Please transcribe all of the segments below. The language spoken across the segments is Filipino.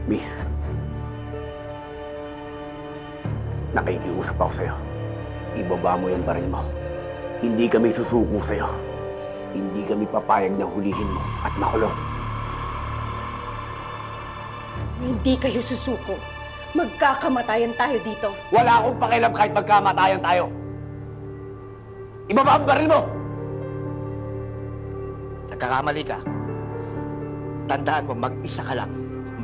Miss, nakikiusap ako sa'yo. Ibaba mo yung baril mo. Hindi kami susuko sa'yo. Hindi kami papayag na hulihin mo at makulong. Hindi kayo susuko. Magkakamatayan tayo dito. Wala akong pakialam kahit magkamatayan tayo. Ibaba ang baril mo! Nagkakamali ka. Tandaan mo, mag-isa ka lang.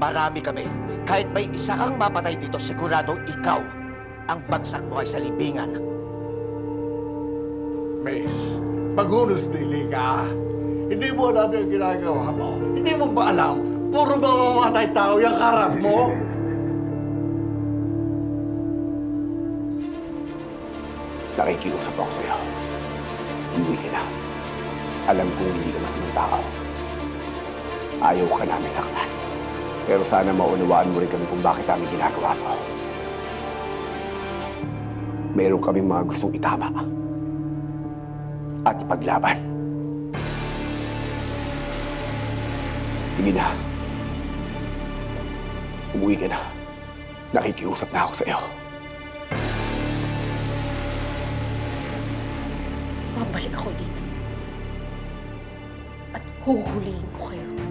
Marami kami. Kahit may isa kang mapatay dito, sigurado ikaw ang bagsak mo ay sa libingan. Mace, maghunos dili ka. Hindi mo alam yung ginagawa mo. Hindi mo ba alam? Puro mamamatay tao yung karap mo. Nakikiusap ako sa'yo. Umuwi ka na. Alam kong hindi ka masamang tao. Ayaw ka namin saktan. Pero sana maunawaan mo rin kami kung bakit namin ginagawa to. Meron kaming mga gustong itama at ipaglaban. Sige na. Umuwi ka na. Nakikiusap na ako sa'yo. Babalik ako dito. At huhulihin ko kayo.